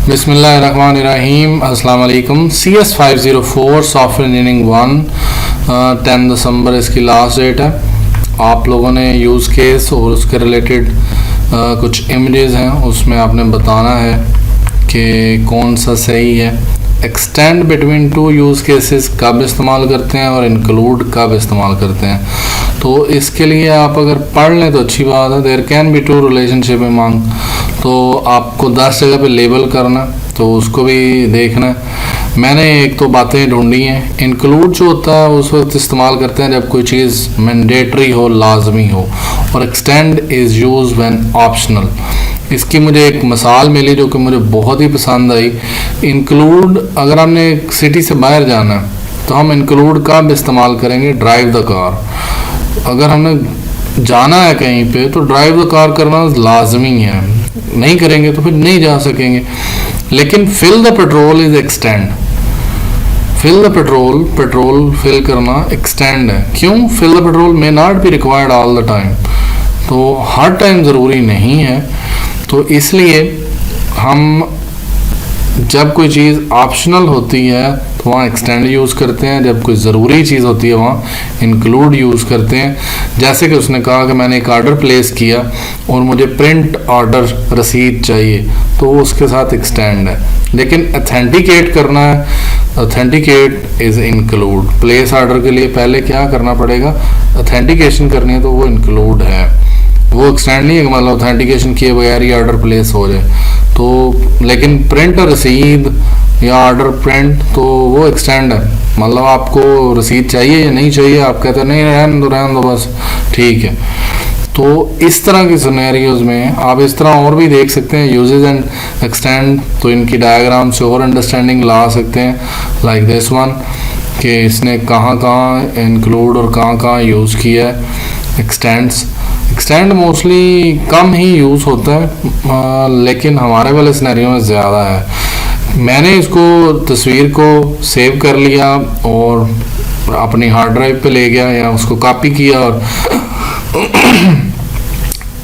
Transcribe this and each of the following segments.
बिस्मिल्लाहिर्रहमानिर्रहीम। अस्सलाम वालेकुम। CS504 सॉफ्टवेयर इंजीनियरिंग 1 10 दिसंबर इसकी लास्ट डेट है। आप लोगों ने यूज़ केस और उसके रिलेटेड कुछ इमेजेस हैं, उसमें आपने बताना है कि कौन सा सही है। Extend between two use cases कब इस्तेमाल करते हैं और इंक्लूड कब इस्तेमाल करते हैं। तो इसके लिए आप अगर पढ़ लें तो अच्छी बात है। There can be two relationship among, तो आपको 10 जगह पे लेबल करना, तो उसको भी देखना है। मैंने एक तो बातें ढूंढी हैं। इंक्लूड जो होता है उस वक्त इस्तेमाल करते हैं जब कोई चीज़ मैंडेटरी हो, लाजमी हो, और extend is use when optional. इसकी मुझे एक मिसाल मिली जो कि मुझे बहुत ही पसंद आई। इंक्लूड, अगर हमने सिटी से बाहर जाना है तो हम इंक्लूड कब इस्तेमाल करेंगे? Drive the car. अगर हमने जाना है कहीं पे तो ड्राइव द कार करना लाजमी है, नहीं करेंगे तो फिर नहीं जा सकेंगे। लेकिन fill the petrol is extend. Fill the petrol fill करना एक्सटेंड है। क्यों? Fill the petrol may not be required all the time, तो हर टाइम ज़रूरी नहीं है। तो इसलिए हम जब कोई चीज़ ऑप्शनल होती है तो वहाँ एक्सटेंड यूज़ करते हैं, जब कोई ज़रूरी चीज़ होती है वहाँ इंक्लूड यूज़ करते हैं। जैसे कि उसने कहा कि मैंने एक ऑर्डर प्लेस किया और मुझे प्रिंट ऑर्डर रसीद चाहिए, तो उसके साथ एक्सटेंड है। लेकिन अथेंटिकेट करना है, authenticate is include. Place order के लिए पहले क्या करना पड़ेगा? अथेंटिकेशन करनी है, तो वो इंक्लूड है, वो एक्सटेंड नहीं है कि मतलब अथेंटिकेशन किए बगैर ही ऑर्डर प्लेस हो जाए। तो लेकिन प्रिंट रसीद या ऑर्डर प्रिंट, तो वो एक्सटेंड है। मतलब आपको रसीद चाहिए या नहीं चाहिए, आप कहते हैं नहीं रहने दो बस, ठीक है। तो इस तरह की सिनेरियोज में आप इस तरह और भी देख सकते हैं यूजेज एंड एक्सटेंड। तो इनकी डायग्राम से और अंडरस्टैंडिंग ला सकते हैं, लाइक दिस वन, कि इसने कहाँ कहाँ इंक्लूड और कहाँ कहाँ यूज़ किया है एक्सटेंड्स। एक्सटेंड मोस्टली कम ही यूज़ होता है, लेकिन हमारे वाले सिनेरियो में ज़्यादा है। मैंने इसको तस्वीर को सेव कर लिया और अपनी हार्ड ड्राइव पे ले गया या उसको कॉपी किया और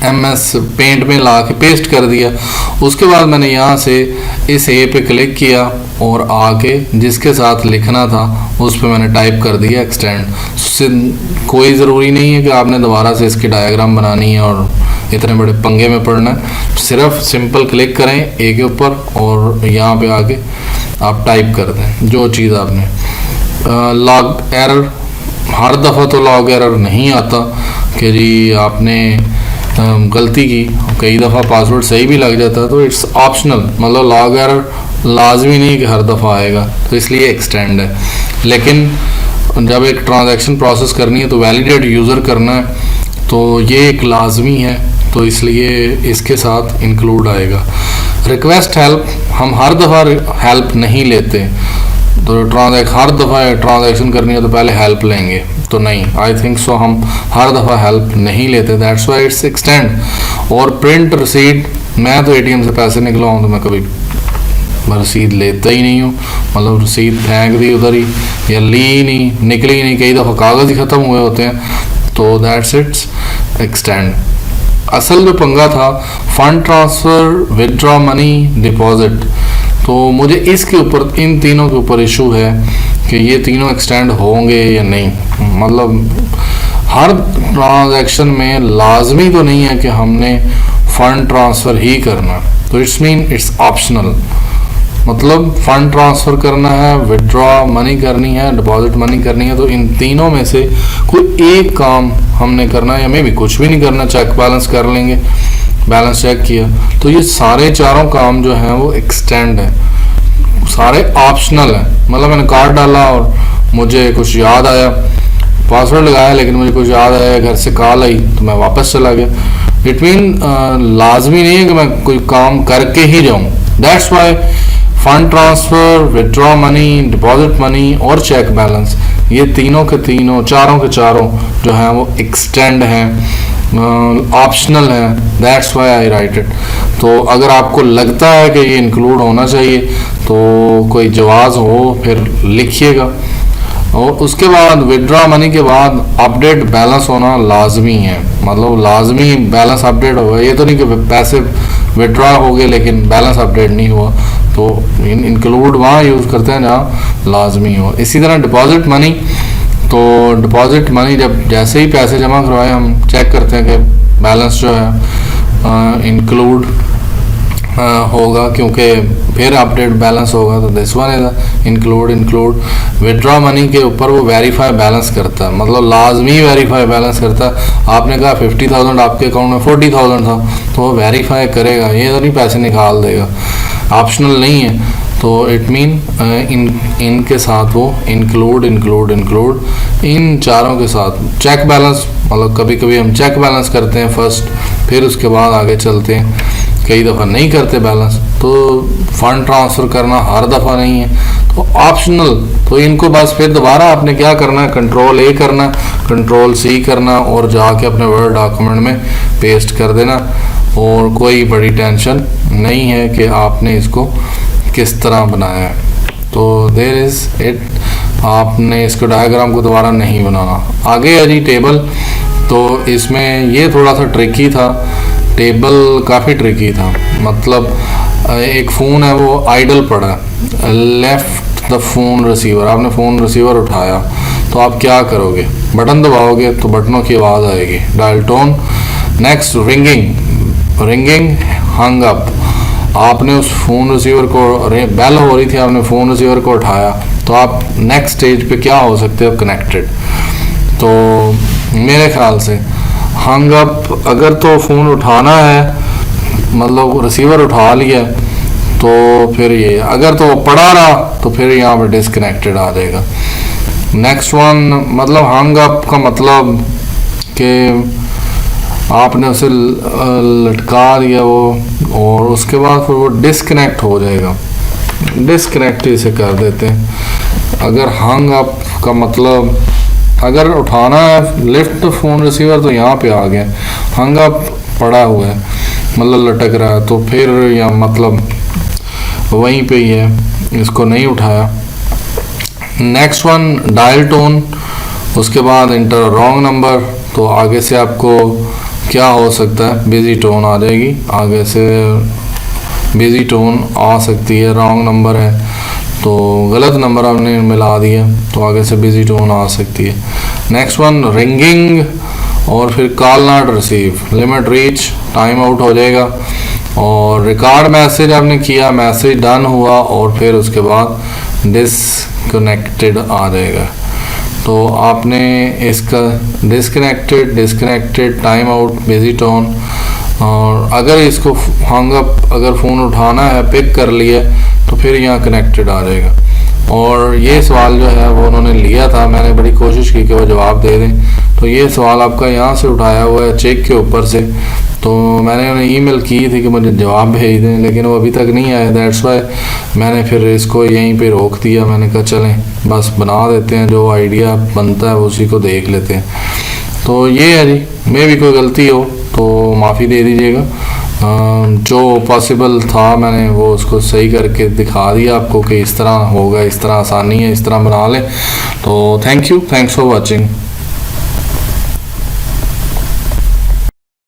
MS पेंट में ला के पेस्ट कर दिया। उसके बाद मैंने यहाँ से इस ए पे क्लिक किया और आके जिसके साथ लिखना था उस पे मैंने टाइप कर दिया एक्सटेंड। कोई ज़रूरी नहीं है कि आपने दोबारा से इसकी डायग्राम बनानी है और इतने बड़े पंगे में पड़ना है। सिर्फ सिंपल क्लिक करें ए के ऊपर और यहाँ पे आके आप टाइप कर दें जो चीज़ आपने। लॉग एरर, हर दफ़ा तो लॉग एरर नहीं आता कि जी आपने गलती की, कई दफ़ा पासवर्ड सही भी लग जाता है, तो इट्स ऑप्शनल। मतलब लॉग एरर लाजमी नहीं कि हर दफ़ा आएगा, तो इसलिए एक्सटेंड है। लेकिन जब एक ट्रांजैक्शन प्रोसेस करनी है तो वैलिडेट यूज़र करना है, तो ये एक लाजमी है, तो इसलिए इसके साथ इंक्लूड आएगा। रिक्वेस्ट हेल्प, हम हर दफ़ा हेल्प नहीं लेते, तो हर दफ़ा ट्रांजैक्शन करनी है तो पहले हेल्प लेंगे, तो नहीं, आई थिंक सो हम हर दफ़ा हेल्प नहीं लेते, दैट्स वाई इट्स एक्सटेंड। और प्रिंट रसीद, मैं तो ATM से पैसे निकलवाऊँ तो मैं कभी रसीद लेता ही नहीं हूँ। मतलब रसीद फेंक दी उधर ही या ली नहीं, निकली नहीं, कई दफ़ा कागज़ ही ख़त्म हुए होते हैं, तो दैट्स इट्स एक्सटेंड। असल जो पंगा था fund transfer, withdraw money, deposit, तो मुझे इसके ऊपर, इन तीनों के ऊपर इशू है कि ये तीनों एक्सटेंड होंगे या नहीं। मतलब हर ट्रांजैक्शन में लाजमी तो नहीं है कि हमने फ़ंड ट्रांसफ़र ही करना, तो इट्स ऑप्शनल। मतलब फ़ंड ट्रांसफ़र करना है, विदड्रॉ मनी करनी है, डिपॉजिट मनी करनी है, तो इन तीनों में से कोई एक काम हमने करना है, या मे भी कुछ भी नहीं करना, चेक बैलेंस कर लेंगे, बैलेंस चेक किया, तो ये सारे चारों काम जो हैं वो एक्सटेंड है, सारे ऑप्शनल हैं। मतलब मैंने कार्ड डाला और मुझे कुछ याद आया, पासवर्ड लगाया लेकिन मुझे कुछ याद आया, घर से कॉल आई तो मैं वापस चला गया। इट मीन लाजमी नहीं है कि मैं कोई काम करके ही जाऊँ। That's why fund transfer, withdraw money, deposit money और चेक बैलेंस, ये तीनों के तीनों, चारों के चारों जो हैं वो एक्सटेंड हैं, ऑप्शनल है, that's why I right it. तो अगर आपको लगता है कि ये इंक्लूड होना चाहिए तो कोई जवाज़ हो फिर लिखिएगा। और उसके बाद विदड्रॉ मनी के बाद अपडेट बैलेंस होना लाजमी है, मतलब लाजमी बैलेंस अपडेट होगा। ये तो नहीं कि पैसे विदड्रॉ हो गए लेकिन बैलेंस अपडेट नहीं हुआ, तो इंक्लूड वहाँ यूज़ करते हैं जहाँ लाजमी हो। इसी तरह डिपॉजिट मनी, तो डिपॉजिट मनी जब जैसे ही पैसे जमा करवाए हम चेक करते हैं कि बैलेंस जो है इंक्लूड होगा, क्योंकि फिर अपडेट बैलेंस होगा। तो this one is include. Withdraw money के ऊपर वो वेरीफाई बैलेंस करता है, मतलब लाजमी वेरीफाई बैलेंस करता है। आपने कहा 50,000 आपके अकाउंट में 40,000 था, तो वो वेरीफाई करेगा, ये तो नहीं पैसे निकाल देगा, ऑप्शनल नहीं है। तो इट मीन इनके साथ वो इंक्लूड इन चारों के साथ चेक बैलेंस, मतलब कभी कभी हम चेक बैलेंस करते हैं फर्स्ट, फिर उसके बाद आगे चलते हैं। कई दफ़ा नहीं करते बैलेंस, तो फंड ट्रांसफ़र करना हर दफ़ा नहीं है, तो ऑप्शनल। तो इनको बस फिर दोबारा आपने क्या करना है, कंट्रोल A करना, कंट्रोल C करना और जाके अपने वर्ड डॉक्यूमेंट में पेस्ट कर देना। और कोई बड़ी टेंशन नहीं है कि आपने इसको किस तरह बनाया है। तो देयर इज़ इट, आपने इसको डायग्राम को दोबारा नहीं बनाना। आगे है जी टेबल, तो इसमें ये थोड़ा सा ट्रिकी था, टेबल काफ़ी ट्रिकी था। मतलब एक फ़ोन है वो आइडल पड़ा है, लेफ्ट द फ़ोन रिसीवर, आपने फ़ोन रिसीवर उठाया तो आप क्या करोगे, बटन दबाओगे तो बटनों की आवाज़ आएगी, dial tone. Next ringing hung up, आपने उस फ़ोन रिसीवर को, बेल हो रही थी, आपने फ़ोन रिसीवर को उठाया तो आप नेक्स्ट स्टेज पे क्या हो सकते हो, कनेक्टेड। तो मेरे ख्याल से हंग अप, अगर तो फ़ोन उठाना है, मतलब रिसीवर उठा लिया तो फिर ये, अगर तो पड़ा रहा तो फिर यहाँ पे डिसकनेक्टेड आ जाएगा। नेक्स्ट वन, मतलब हंग अप का मतलब कि आपने उसे लटका दिया वो, और उसके बाद फिर वो डिसकनेक्ट हो जाएगा, डिसकनेक्ट इसे कर देते हैं। अगर हंग अप का मतलब, अगर उठाना है लिफ्ट फ़ोन रिसीवर तो यहाँ पे आ गया, हंग अप पड़ा हुआ है मतलब लटक रहा है, तो फिर या मतलब वहीं पे ही है, इसको नहीं उठाया। नेक्स्ट वन डायल टोन, उसके बाद इंटर रॉन्ग नंबर, तो आगे से आपको क्या हो सकता है, बिजी टोन आ जाएगी, आगे से बिजी टोन आ सकती है, रॉन्ग नंबर है तो गलत नंबर आपने मिला दिया तो आगे से बिजी टोन आ सकती है। नेक्स्ट वन रिंगिंग, और फिर call not receive, limit reach, time out हो जाएगा। और रिकॉर्ड मैसेज आपने किया, मैसेज डन हुआ और फिर उसके बाद डिसकनेक्टेड आ जाएगा। तो आपने इसका disconnected, time out, busy tone, और अगर इसको हंग अप, अगर फ़ोन उठाना है, पिक कर लिया तो फिर यहाँ कनेक्टेड आ जाएगा। और ये सवाल जो है वो उन्होंने लिया था, मैंने बड़ी कोशिश की कि वो जवाब दे दें। तो ये सवाल आपका यहाँ से उठाया हुआ है चेक के ऊपर से, तो मैंने उन्हें ईमेल की थी कि मुझे जवाब भेज दें, लेकिन वो अभी तक नहीं आया। दैट्स वाई मैंने फिर इसको यहीं पे रोक दिया। मैंने कहा चलें बस बना देते हैं, जो आइडिया बनता है उसी को देख लेते हैं। तो ये है जी, मैं भी कोई गलती हो तो माफ़ी दे दीजिएगा। जो पॉसिबल था मैंने वो उसको सही करके दिखा दिया आपको कि इस तरह होगा, इस तरह आसानी है, इस तरह बना लें। तो थैंक्स फॉर वॉचिंग।